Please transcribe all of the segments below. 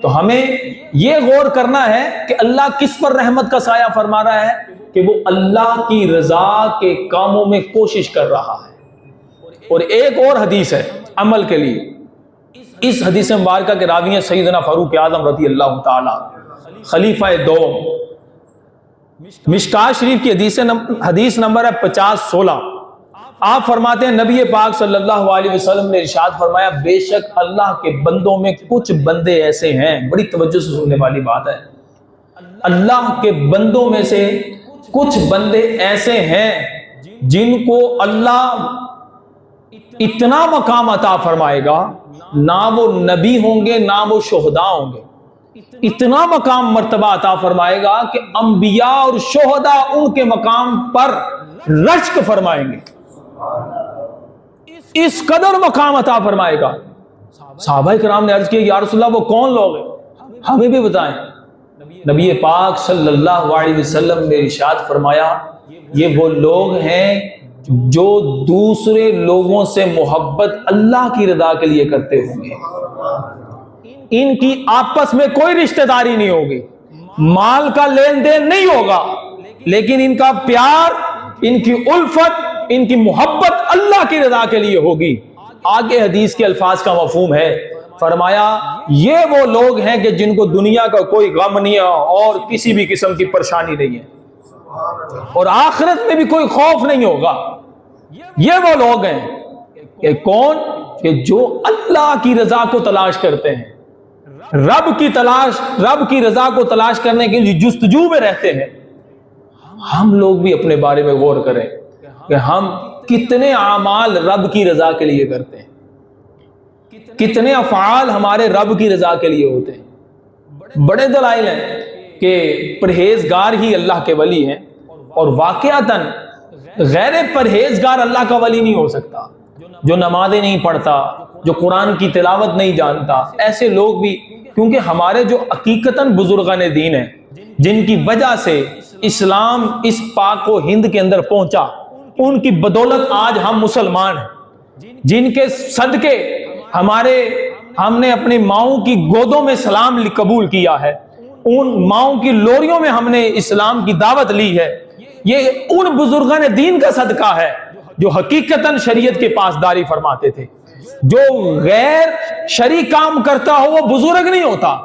تو ہمیں یہ غور کرنا ہے کہ اللہ کس پر رحمت کا سایہ فرما رہا ہے کہ وہ اللہ کی رضا کے کاموں میں کوشش کر رہا ہے۔ اور ایک اور حدیث ہے عمل کے لیے، اس حدیث مبارکہ کے راوی ہیں سیدنا فاروق اعظم رضی اللہ تعالی خلیفہ دوم۔ مشکاۃ شریف کی حدیث نمبر ہے 5016۔ آپ فرماتے ہیں نبی پاک صلی اللہ علیہ وسلم نے ارشاد فرمایا بے شک اللہ کے بندوں میں کچھ بندے ایسے ہیں، بڑی توجہ سے سننے والی بات ہے، اللہ کے بندوں میں سے کچھ بندے ایسے ہیں جن کو اللہ اتنا مقام عطا فرمائے گا، نہ وہ نبی ہوں گے نہ وہ شہداء ہوں گے، اتنا مقام مرتبہ عطا فرمائے گا کہ انبیاء اور شہداء ان کے مقام پر رشک فرمائیں گے، اس قدر مقام عطا فرمائے گا۔ صحابہ کرام نے عرض کیا یا رسول اللہ وہ کون لوگ ہیں، ہمیں بھی بتائیں۔ نبی پاک صلی اللہ علیہ وسلم نے ارشاد فرمایا یہ وہ لوگ ہیں جو دوسرے لوگوں سے محبت اللہ کی رضا کے لیے کرتے ہوں گے، ان کی آپس میں کوئی رشتہ داری نہیں ہوگی، مال کا لین دین نہیں ہوگا، لیکن ان کا پیار، ان کی الفت، ان کی محبت اللہ کی رضا کے لیے ہوگی۔ آگے حدیث کے الفاظ کا مفہوم ہے، فرمایا یہ وہ لوگ ہیں کہ جن کو دنیا کا کوئی غم نہیں ہے اور کسی بھی قسم کی پریشانی نہیں ہے اور آخرت میں بھی کوئی خوف نہیں ہوگا۔ یہ وہ لوگ ہیں کہ کون، کہ جو اللہ کی رضا کو تلاش کرتے ہیں، رب کی رضا کو تلاش کرنے کے لیے جستجو میں رہتے ہیں۔ ہم لوگ بھی اپنے بارے میں غور کریں کہ ہم کتنے اعمال رب کی رضا کے لیے کرتے ہیں، کتنے افعال ہمارے رب کی رضا کے لیے ہوتے ہیں۔ بڑے دلائل ہیں کہ پرہیزگار ہی اللہ کے ولی ہیں، اور واقعتاً غیر پرہیزگار اللہ کا ولی نہیں ہو سکتا، جو نمازیں نہیں پڑھتا، جو قرآن کی تلاوت نہیں جانتا، ایسے لوگ بھی، کیونکہ ہمارے جو حقیقتاً بزرگان دین ہیں جن کی وجہ سے اسلام اس پاک و ہند کے اندر پہنچا، ان کی بدولت آج ہم مسلمان ہیں، جن کے صدقے ہم نے اپنی ماؤں کی گودوں میں سلام قبول کیا ہے، ان ماؤں کی لوریوں میں ہم نے اسلام کی دعوت لی ہے، یہ ان بزرگان دین کا صدقہ ہے جو حقیقتاً شریعت کے پاسداری فرماتے تھے۔ جو غیر شرعی کام کرتا ہو وہ بزرگ نہیں ہوتا،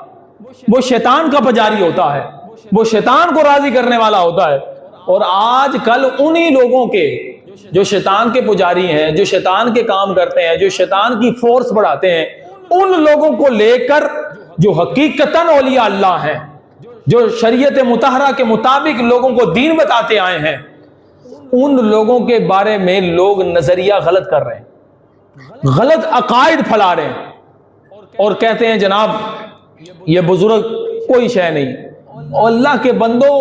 وہ شیطان کا پجاری ہوتا ہے، وہ شیطان کو راضی کرنے والا ہوتا ہے۔ اور آج کل انہی لوگوں کے جو شیطان کے پجاری ہیں، جو شیطان کے کام کرتے ہیں، جو شیطان کی فورس بڑھاتے ہیں، ان لوگوں کو لے کر جو حقیقتاً اولیاء اللہ ہیں، جو شریعت مطہرہ کے مطابق لوگوں کو دین بتاتے آئے ہیں، ان لوگوں کے بارے میں لوگ نظریہ غلط کر رہے ہیں، غلط عقائد پھیلا رہے ہیں اور کہتے ہیں جناب یہ بزرگ کوئی شے نہیں۔ اور اللہ کے بندو،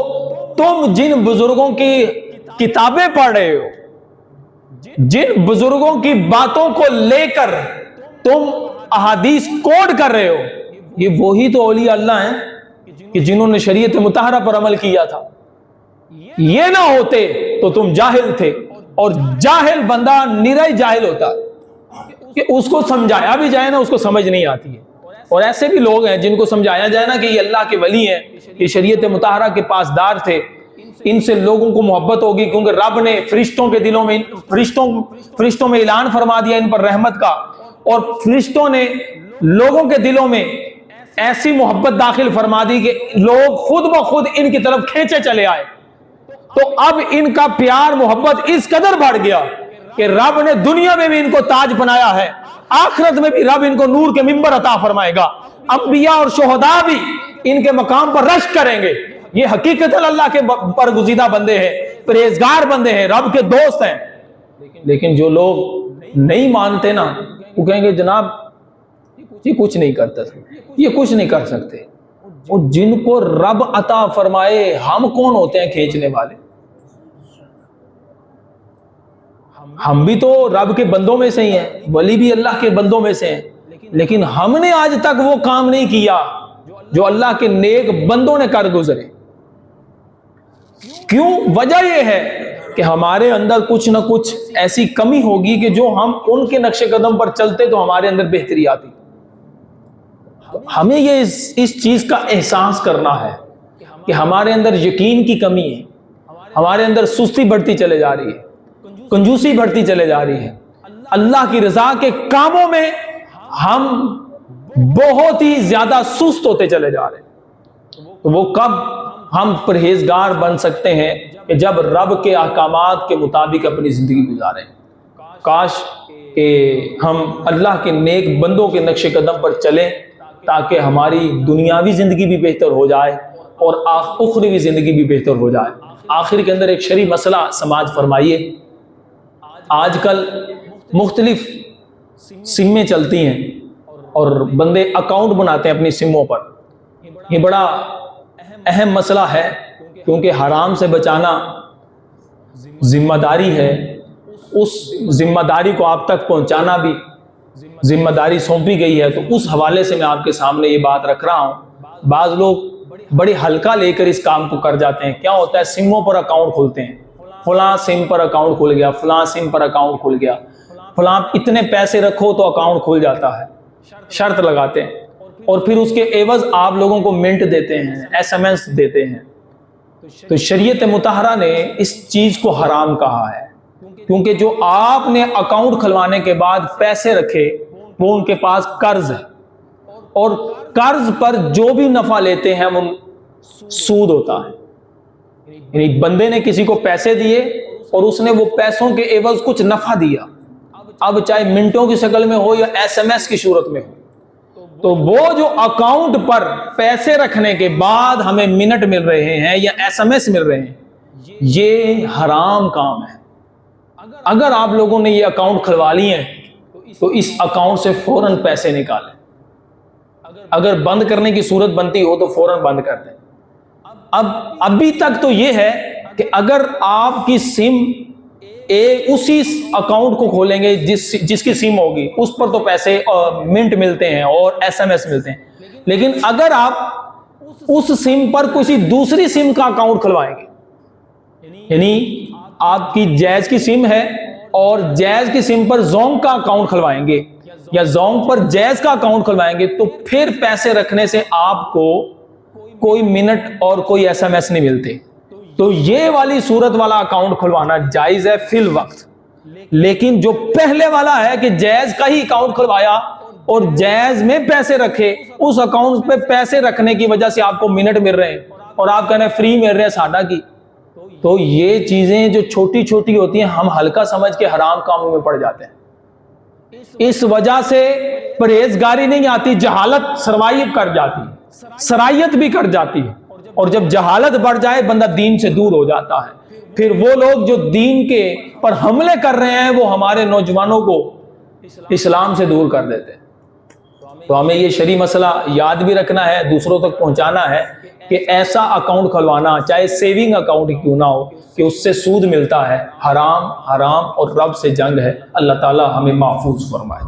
تم جن بزرگوں کی کتابیں پڑھ رہے ہو، جن بزرگوں کی باتوں کو لے کر تم احادیث کوڈ کر رہے ہو، یہ وہی تو اولیاء اللہ ہیں کہ جنہوں نے شریعت مطہرہ پر عمل کیا تھا۔ یہ نہ ہوتے تو تم جاہل تھے، اور جاہل بندہ نرا جاہل ہوتا ہے کہ اس کو سمجھایا بھی جائے نا اس کو سمجھ نہیں آتی ہے۔ اور ایسے بھی لوگ ہیں جن کو سمجھایا جائے نا کہ یہ اللہ کے ولی ہیں، یہ شریعت مطہرہ کے پاسدار تھے، ان سے لوگوں کو محبت ہوگی کیونکہ رب نے فرشتوں کے دلوں میں فرشتوں میں اعلان فرما دیا ان پر رحمت کا، اور فرشتوں نے لوگوں کے دلوں میں ایسی محبت داخل فرما دی کہ لوگ خود بخود ان کی طرف کھینچے چلے آئے۔ تو اب ان کا پیار محبت اس قدر بڑھ گیا کہ رب نے دنیا میں بھی ان کو تاج بنایا ہے، آخرت میں بھی رب ان کو نور کے منبر عطا فرمائے گا، انبیاء اور شہداء بھی ان کے مقام پر رشک کریں گے۔ یہ حقیقت اللہ کے برگزیدہ بندے ہیں، پرہیزگار بندے ہیں، رب کے دوست ہیں۔ لیکن جو لوگ نہیں مانتے نا، وہ کہیں گے جناب یہ کچھ نہیں کرتا، یہ کچھ نہیں کر سکتے۔ اور جن کو رب عطا فرمائے، ہم کون ہوتے ہیں کھینچنے والے؟ ہم بھی تو رب کے بندوں میں سے ہی ہیں، ولی بھی اللہ کے بندوں میں سے ہیں، لیکن ہم نے آج تک وہ کام نہیں کیا جو اللہ کے نیک بندوں نے کر گزرے۔ کیوں؟ وجہ یہ ہے کہ ہمارے اندر کچھ نہ کچھ ایسی کمی ہوگی کہ جو ہم ان کے نقش قدم پر چلتے تو ہمارے اندر بہتری آتی۔ ہمیں یہ اس چیز کا احساس کرنا ہے کہ ہمارے اندر یقین کی کمی ہے، ہمارے اندر سستی بڑھتی چلے جا رہی ہے، کنجوسی بڑھتی چلے جا رہی ہے، اللہ کی رضا کے کاموں میں ہم بہت ہی زیادہ سست ہوتے چلے جا رہے ہیں۔ تو وہ کب ہم پرہیزگار بن سکتے ہیں کہ جب رب کے احکامات کے مطابق اپنی زندگی گزاریں۔ کاش کہ ہم اللہ کے نیک بندوں کے نقش قدم پر چلیں تاکہ ہماری دنیاوی زندگی بھی بہتر ہو جائے اور اخروی زندگی بھی بہتر ہو جائے۔ آخر کے اندر ایک شرعی مسئلہ سماعت فرمائیے۔ آج کل مختلف سمیں چلتی ہیں اور بندے اکاؤنٹ بناتے ہیں اپنی سموں پر۔ یہ بڑا اہم مسئلہ ہے کیونکہ حرام سے بچانا ذمہ داری ہے، اس ذمہ داری کو آپ تک پہنچانا بھی ذمہ داری سونپی گئی ہے۔ تو اس حوالے سے میں آپ کے سامنے یہ بات رکھ رہا ہوں۔ بعض لوگ بڑی ہلکا لے کر اس کام کو کر جاتے ہیں۔ کیا ہوتا ہے، سموں پر اکاؤنٹ کھولتے ہیں، فلاں سم پر اکاؤنٹ کھل گیا، فلاں سم پر اکاؤنٹ کھل گیا، فلاں اتنے پیسے رکھو تو اکاؤنٹ کھل جاتا ہے، شرط لگاتے ہیں، اور پھر اس کے عوض آپ لوگوں کو منٹ دیتے ہیں، ایس ایم ایس دیتے ہیں۔ تو شریعت مطہرہ نے اس چیز کو حرام کہا ہے، کیونکہ جو آپ نے اکاؤنٹ کھلوانے کے بعد پیسے رکھے وہ ان کے پاس قرض ہے، اور قرض پر جو بھی نفع لیتے ہیں وہ سود ہوتا ہے۔ یعنی بندے نے کسی کو پیسے دیے اور اس نے وہ پیسوں کے عوض کچھ نفع دیا، اب چاہے منٹوں کی شکل میں ہو یا ایس ایم ایس کی صورت میں ہو، تو وہ جو اکاؤنٹ پر پیسے رکھنے کے بعد ہمیں منٹ مل رہے ہیں یا ایس ایم ایس مل رہے ہیں، یہ حرام کام ہے۔ اگر آپ لوگوں نے یہ اکاؤنٹ کھلوا لیے ہیں تو اس اکاؤنٹ سے فوراً پیسے نکالیں۔ اگر بند کرنے کی صورت بنتی ہو تو فوراً بند کر دیں۔ ابھی تک تو یہ ہے کہ اگر آپ کی سم اسی اکاؤنٹ کو کھولیں گے جس کی سم ہوگی، اس پر تو پیسے منٹ ملتے ہیں اور ایس ایم ایس ملتے ہیں، لیکن اگر آپ اس سم پر کسی دوسری سم کا اکاؤنٹ کھلوائیں گے، یعنی آپ کی جیز کی سم ہے اور جیز کی سم پر زونگ کا اکاؤنٹ کھلوائیں گے یا زونگ پر جیز کا اکاؤنٹ کھلوائیں گے، تو پھر پیسے رکھنے سے آپ کو کوئی منٹ اور کوئی ایس ایم ایس نہیں ملتے۔ تو یہ والی صورت والا اکاؤنٹ کھلوانا جائز ہے فی الوقت، لیکن جو پہلے والا ہے کہ جیز کا ہی اکاؤنٹ کھلوایا اور جیز میں پیسے رکھے، اس اکاؤنٹ پہ پیسے رکھنے کی وجہ سے آپ کو منٹ مل رہے ہیں اور آپ کہنے فری مل رہے ہیں ساڈا کی، تو یہ چیزیں جو چھوٹی چھوٹی ہوتی ہیں ہم ہلکا سمجھ کے حرام کاموں میں پڑ جاتے ہیں۔ اس وجہ سے پرہیزگاری نہیں آتی، جہالت سروائیو کر جاتی ہے، سرائیت بھی کر جاتی ہے، اور جب جہالت بڑھ جائے بندہ دین سے دور ہو جاتا ہے۔ پھر وہ لوگ جو دین کے پر حملے کر رہے ہیں وہ ہمارے نوجوانوں کو اسلام سے دور کر دیتے ہیں۔ تو ہمیں یہ شرعی مسئلہ یاد بھی رکھنا ہے، دوسروں تک پہنچانا ہے کہ ایسا اکاؤنٹ کھلوانا چاہے سیونگ اکاؤنٹ کیوں نہ ہو کہ اس سے سود ملتا ہے، حرام اور رب سے جنگ ہے۔ اللہ تعالی ہمیں محفوظ فرمائے۔